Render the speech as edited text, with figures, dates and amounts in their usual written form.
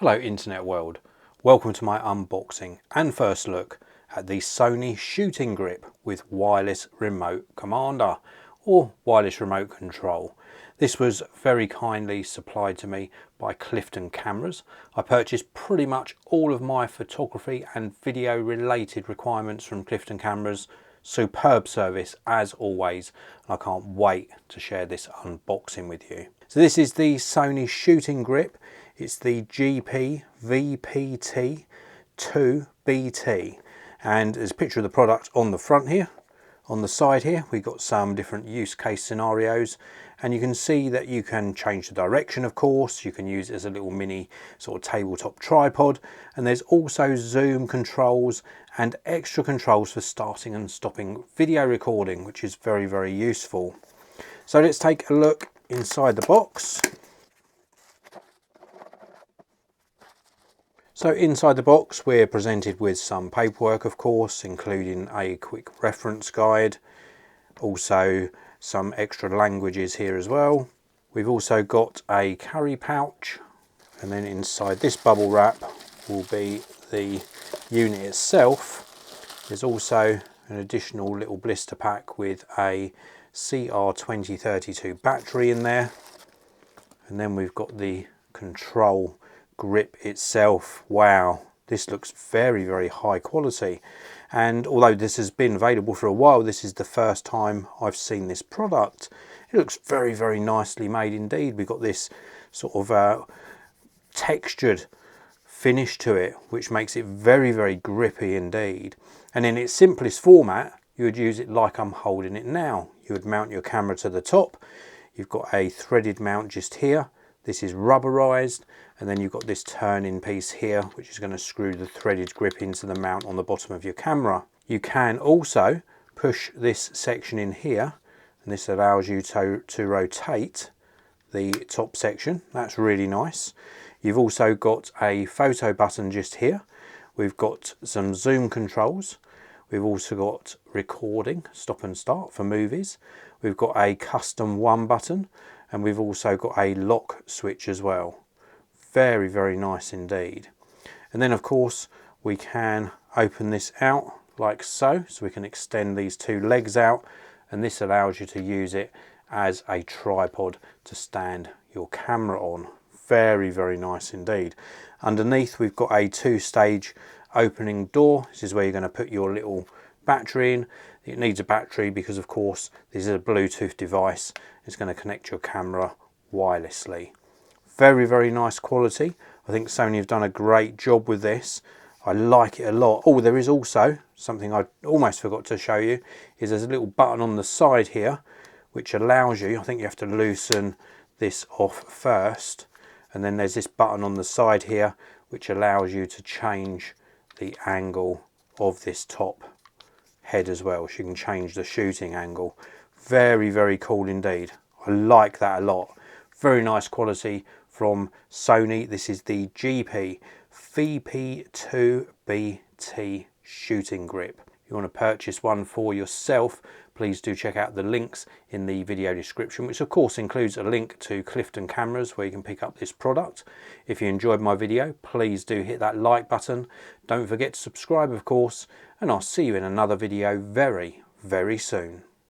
Hello internet world, welcome to my unboxing and first look at the Sony Shooting Grip with wireless remote commander or wireless remote control. This was very kindly supplied to me by Clifton Cameras. I purchased pretty much all of my photography and video related requirements from Clifton Cameras. Superb service as always, and I can't wait to share this unboxing with you. So this is the Sony Shooting Grip. It's the GP-VPT2BT, and there's a picture of the product on the front here. On the side here we've got some different use case scenarios, and you can see that you can change the direction, of course. You can use it as a little mini sort of tabletop tripod, and there's also zoom controls and extra controls for starting and stopping video recording, which is very, very useful. So let's take a look inside the box. So inside the box we're presented with some paperwork, of course, including a quick reference guide, also some extra languages here as well. We've also got a carry pouch, and then inside this bubble wrap will be the unit itself. There's also an additional little blister pack with a CR2032 battery in there, and then we've got the control grip itself. Wow, this looks very, very high quality, and although this has been available for a while, this is the first time I've seen this product. It looks very, very nicely made indeed. We've got this sort of textured finish to it, which makes it very, very grippy indeed. And in its simplest format, you would use it like I'm holding it now. You would mount your camera to the top. You've got a threaded mount just here. This is rubberized, and then you've got this turning piece here, which is going to screw the threaded grip into the mount on the bottom of your camera. You can also push this section in here, and this allows you to rotate the top section. That's really nice. You've also got a photo button just here. We've got some zoom controls. We've also got recording, stop and start for movies. We've got a custom one button, and we've also got a lock switch as well. Very, very nice indeed. And then of course we can open this out like so we can extend these two legs out, and this allows you to use it as a tripod to stand your camera on. Very, very nice indeed. Underneath we've got a two-stage opening door. This is where you're going to put your little battery in. It needs a battery because of course this is a Bluetooth device. It's going to connect your camera wirelessly. Very, very nice quality. I think Sony have done a great job with this. I like it a lot. Oh, there is also something I almost forgot to show you, is there's a little button on the side here which allows you, I think you have to loosen this off first, and then there's this button on the side here which allows you to change the angle of this top head as well, so you can change the shooting angle. Very, very cool indeed. I like that a lot. Very nice quality from Sony. This is the GP-VPT2BT Shooting Grip. If you want to purchase one for yourself, please do check out the links in the video description, which of course includes a link to Clifton Cameras where you can pick up this product. If you enjoyed my video, please do hit that like button. Don't forget to subscribe, of course, and I'll see you in another video very, very soon.